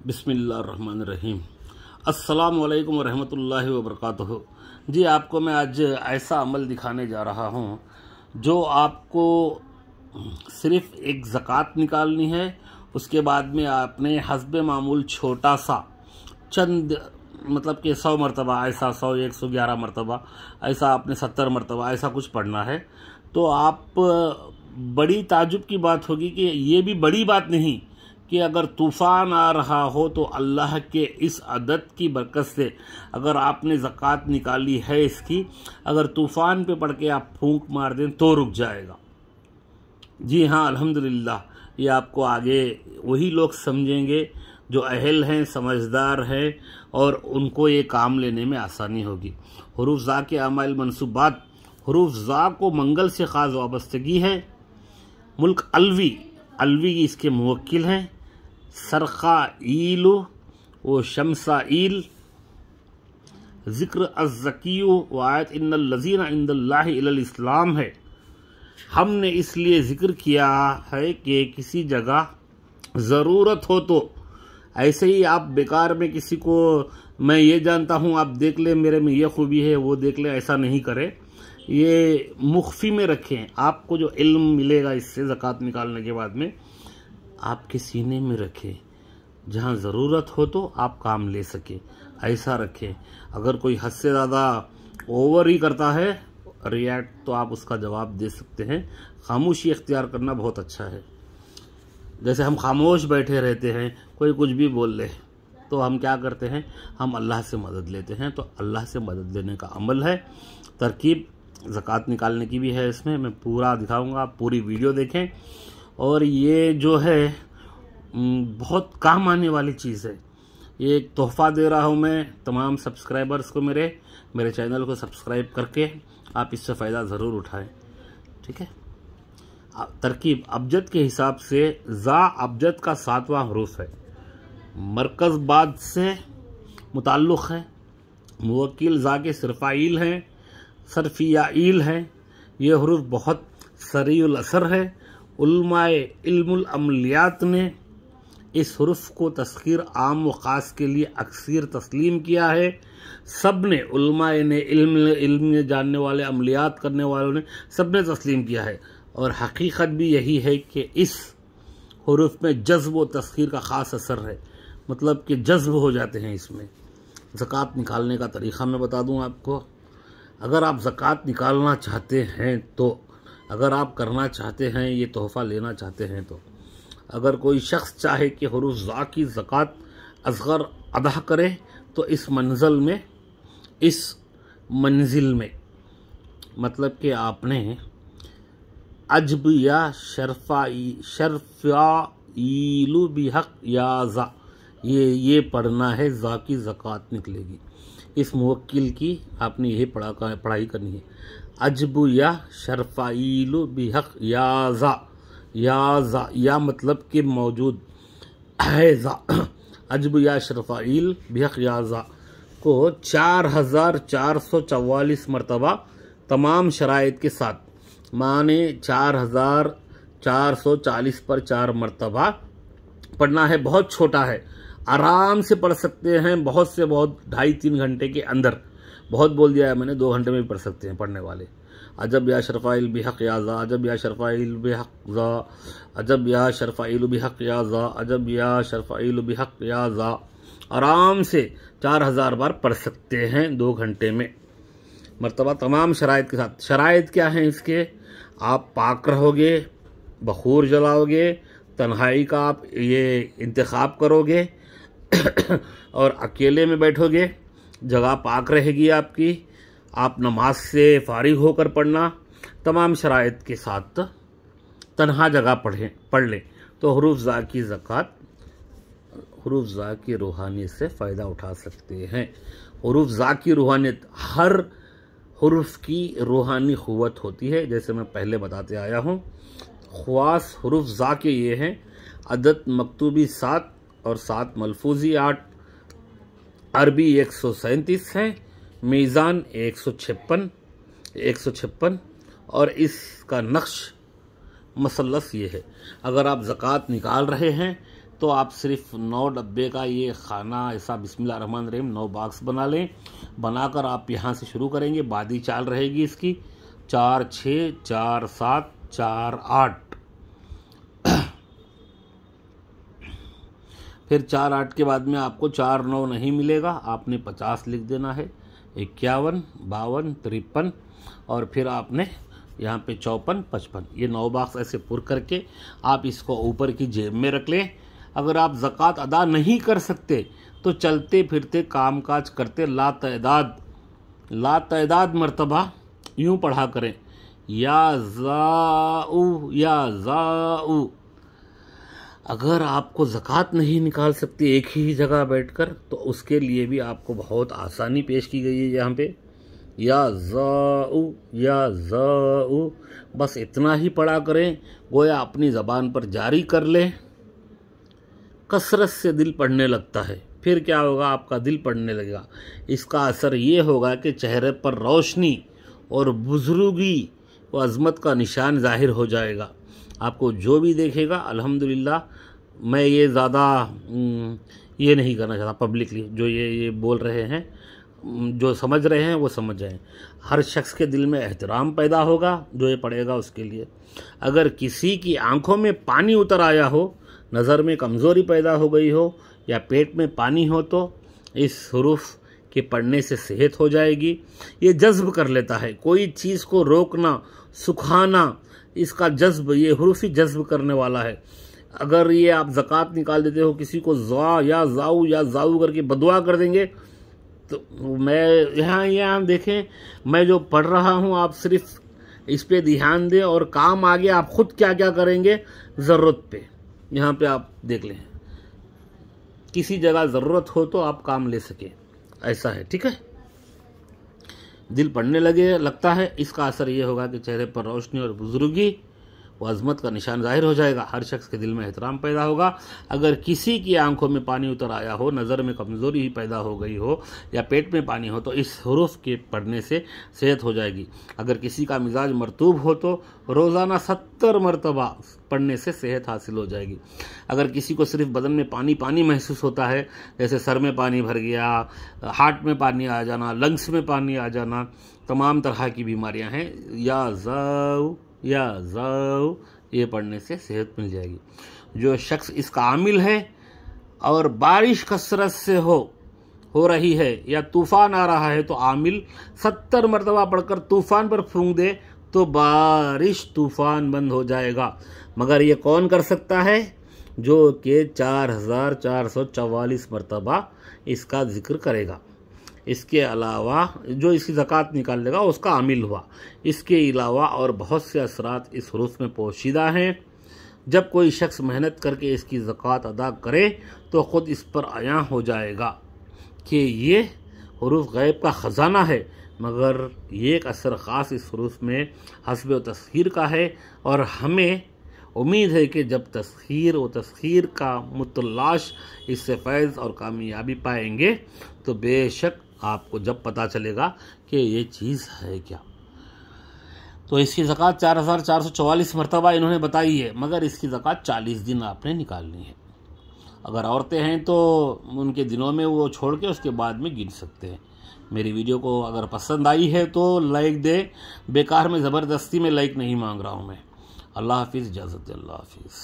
बिस्मिल्लाहिर्रहमानिर्रहीम। अस्सलामु अलैकुम वरहमतुल्लाहि वबरकातुहू। जी, आपको मैं आज ऐसा अमल दिखाने जा रहा हूँ जो आपको सिर्फ एक ज़कात निकालनी है। उसके बाद में आपने हस्बे मामूल छोटा सा चंद मतलब कि 100 मरतबा ऐसा, 100 111 मरतबा ऐसा, आपने 70 मरतबा ऐसा कुछ पढ़ना है। तो आप बड़ी ताजुब की बात होगी कि ये भी बड़ी बात नहीं कि अगर तूफ़ान आ रहा हो तो अल्लाह के इस अदद की बरकत से अगर आपने ज़कात निकाली है इसकी, अगर तूफ़ान पे पड़ के आप फूंक मार दें तो रुक जाएगा। जी हाँ, अल्हम्दुलिल्लाह। ये आपको आगे वही लोग समझेंगे जो अहल हैं, समझदार हैं, और उनको ये काम लेने में आसानी होगी। हुरूफ ज़ा के अमाल मनसूबात, हुरूफ ज़ा को मंगल से ख़ास वाबस्तगी है। मुल्क अलवी इसके मुवक्किल हैं। सरख़ाईलु व शमसाईल, ज़िक्र अज़्ज़कियु व आयत इन्नल लज़ीना इंदल्लाहि इलल इस्लाम है। हमने इसलिए ज़िक्र किया है कि किसी जगह ज़रूरत हो तो, ऐसे ही आप बेकार में किसी को मैं ये जानता हूँ आप देख लें, मेरे में ये खूबी है वो देख लें, ऐसा नहीं करें। ये मुख्फी में रखें। आपको जो इल्म मिलेगा इससे ज़कात निकालने के बाद में आपके सीने में रखें। जहाँ ज़रूरत हो तो आप काम ले सकें, ऐसा रखें। अगर कोई हद से ज़्यादा ओवर ही करता है रिएक्ट, तो आप उसका जवाब दे सकते हैं। खामोशी इख्तियार करना बहुत अच्छा है। जैसे हम खामोश बैठे रहते हैं, कोई कुछ भी बोल ले तो हम क्या करते हैं, हम अल्लाह से मदद लेते हैं। तो अल्लाह से मदद लेने का अमल है। तरकीब ज़कात निकालने की भी है, इसमें मैं पूरा दिखाऊंगा, आप पूरी वीडियो देखें। और ये जो है बहुत काम आने वाली चीज़ है। ये एक तोहफ़ा दे रहा हूँ मैं तमाम सब्सक्राइबर्स को। मेरे चैनल को सब्सक्राइब करके आप इससे फ़ायदा ज़रूर उठाएं, ठीक है। तरकीब अबजद के हिसाब से ज़ा अबजद का 7वां हरूफ है। मरकज़ बाद से मुताल्लुक़ है। मुवक्किल ज़ा के सिरफ़ाइल हैं, सरफ़ियाइल हैं। ये हरूफ बहुत सरीउल असर है। उलमाए इल्मुल अमलियात ने इस हरूफ को तस्ख़ीर आम व ख़ास के लिए अक्सर तस्लीम किया है। सब ने, उलमाए ने, इल्म जानने वाले, अमलियात करने वालों ने, सब ने तस्लीम किया है। और हकीकत भी यही है कि इस हरूफ में जज्ब व तस्ख़ीर का ख़ास असर है, मतलब कि जज्ब हो जाते हैं इसमें। ज़कात निकालने का तरीक़ा मैं बता दूं आपको। अगर आप ज़कात निकालना चाहते हैं तो, अगर आप करना चाहते हैं, ये तोहफ़ा लेना चाहते हैं तो, अगर कोई शख्स चाहे कि हुरूफ ज़ा की ज़कात असग़र अदा करे तो इस मंजिल में मतलब कि आपने अजब या शरफ़ाइलु बिहक़ या ज़ा, ये पढ़ना है। ज़ा की ज़कात निकलेगी। इस मुवक्किल की आपने यही पढ़ाई करनी है। अजब या शरफ़ाइलु बिहक़ या ज़ा, या मतलब कि मौजूद है ज़ा। अजब या शरफ़ाइल बिहक़ या ज़ा को 4444 मरतबा तमाम शराइत के साथ, माने 4440 पर 4 मरतबा पढ़ना है। बहुत छोटा है, आराम से पढ़ सकते हैं। बहुत से बहुत 2.5-3 घंटे के अंदर, बहुत बोल दिया है मैंने, 2 घंटे में भी पढ़ सकते हैं पढ़ने वाले। अजब या शरफ़ाइल बिहक़ या ज़ा, अजब या शरफ़ाइल बिहक़ ज़ा, अजब या शरफ़ाइल बिहक़ या ज़ा, अजब या शरफ़ाइल बिहक़ या ज़ा, आराम से 4000 बार पढ़ सकते हैं 2 घंटे में मरतबा, तमाम शराइत के साथ। शराइत क्या हैं इसके? आप पाक रहोगे, बखूर जलाओगे, तन्हाई का आप ये इंतखाब करोगे और अकेले में बैठोगे, जगह पाक रहेगी आपकी, आप नमाज से फारिग होकर पढ़ना, तमाम शराइत के साथ तन्हा जगह पढ़ लें तो हुरूफ ज़ा की ज़कात, हुरूफ ज़ा की रूहानियत से फ़ायदा उठा सकते हैं। हुरूफ ज़ा की रूहानियत, हर हुरूफ की रूहानी क़ुव्वत होती है, जैसे मैं पहले बताते आया हूँ। ख़वास हुरूफ ज़ा के ये हैं, अदद मकतूबी 7 और 7 मलफूज़ी 8, अरबी 137 हैं, मीज़ान 156 और इसका नक्श मसलस ये है। अगर आप ज़कात निकाल रहे हैं तो आप सिर्फ 9 डब्बे का ये खाना ऐसा बिस्मिल्लाहिर्रहमानिर्रहीम 9 बॉक्स बना लें। बनाकर आप यहाँ से शुरू करेंगे, बादी चाल रहेगी इसकी 4 6 4 7 4 8। फिर 4 8 के बाद में आपको 4 9 नहीं मिलेगा, आपने 50 लिख देना है, 51 52 53 और फिर आपने यहाँ पे 54 55। ये 9 बॉक्स ऐसे पुर करके आप इसको ऊपर की जेब में रख लें। अगर आप ज़कात अदा नहीं कर सकते तो चलते फिरते कामकाज करते लातदाद मर्तबा यूँ पढ़ा करें, या ज़ाऊ। अगर आपको ज़कात नहीं निकाल सकते एक ही जगह बैठकर, तो उसके लिए भी आपको बहुत आसानी पेश की गई है यहाँ पे, या ज़ाऊ। बस इतना ही पढ़ा करें, गोया अपनी ज़बान पर जारी कर लें। कसरत से दिल पढ़ने लगता है, फिर क्या होगा, आपका दिल पढ़ने लगेगा। इसका असर ये होगा कि चेहरे पर रोशनी और बुजुर्गी व अज़मत का निशान ज़ाहिर हो जाएगा। आपको जो भी देखेगा, अल्हम्दुलिल्लाह, मैं ये ज़्यादा ये नहीं करना चाहता पब्लिकली, जो ये बोल रहे हैं, जो समझ रहे हैं वो समझ जाएं। हर शख्स के दिल में एहतराम पैदा होगा जो ये पढ़ेगा उसके लिए। अगर किसी की आंखों में पानी उतर आया हो, नज़र में कमज़ोरी पैदा हो गई हो या पेट में पानी हो, तो इस हुरूफ के पढ़ने से सेहत हो जाएगी। ये जज्ब कर लेता है, कोई चीज़ को रोकना सुखाना, इसका जज्ब, ये हुरूफ ही जज्ब करने वाला है। अगर ये आप ज़कात निकाल देते हो, किसी को ज़ा या ज़ाऊ करके बदुआ कर देंगे, तो मैं यहाँ देखें, मैं जो पढ़ रहा हूँ, आप सिर्फ इस पे ध्यान दें और काम आगे आप खुद क्या क्या करेंगे ज़रूरत पे। यहाँ पे आप देख लें, किसी जगह ज़रूरत हो तो आप काम ले सकें, ऐसा है, ठीक है। दिल पढ़ने लगता है, इसका असर ये होगा कि चेहरे पर रोशनी और बुजुर्गी व अज़मत का निशान ज़ाहिर हो जाएगा। हर शख्स के दिल में एहतराम पैदा होगा। अगर किसी की आंखों में पानी उतर आया हो, नज़र में कमज़ोरी ही पैदा हो गई हो या पेट में पानी हो, तो इस हुरूफ के पढ़ने से सेहत हो जाएगी। अगर किसी का मिजाज मरतूब हो तो रोज़ाना 70 मरतबा पढ़ने से सेहत हासिल हो जाएगी। अगर किसी को सिर्फ बदन में पानी पानी महसूस होता है, जैसे सर में पानी भर गया, हार्ट में पानी आ जाना, लंग्स में पानी आ जाना, तमाम तरह की बीमारियां हैं, या ज़ाऊ ये पढ़ने से सेहत मिल जाएगी। जो शख्स इसका आमिल है और बारिश कसरत से हो रही है या तूफ़ान आ रहा है, तो आमिल 70 मरतबा पढ़कर तूफ़ान पर फूंक दे तो बारिश तूफ़ान बंद हो जाएगा। मगर ये कौन कर सकता है? जो कि 4444 मरतबा इसका जिक्र करेगा। इसके अलावा जो इसकी ज़कात निकाल लेगा उसका आमिल हुआ। इसके अलावा और बहुत से असरात इस हुरूफ में पोशीदा हैं। जब कोई शख्स मेहनत करके इसकी ज़कात अदा करे तो ख़ुद इस पर आया हो जाएगा कि ये हुरूफ गैब का ख़जाना है। मगर ये एक असर ख़ास इस हुरूफ में हस्ब व तस्खीर का है, और हमें उम्मीद है कि जब तस्खीर का मुतलाश इससे फैज़ और कामयाबी पाएंगे तो बेशक आपको जब पता चलेगा कि ये चीज़ है क्या। तो इसकी ज़कात 4444 मरतबा इन्होंने बताई है, मगर इसकी ज़कात 40 दिन आपने निकालनी है। अगर औरतें हैं तो उनके दिनों में वो छोड़ के उसके बाद में गिन सकते हैं। मेरी वीडियो को अगर पसंद आई है तो लाइक दे, बेकार में ज़बरदस्ती में लाइक नहीं मांग रहा हूँ मैं। अल्लाह हाफिज़, इजाज़त दे, अल्लाह हाफिज़।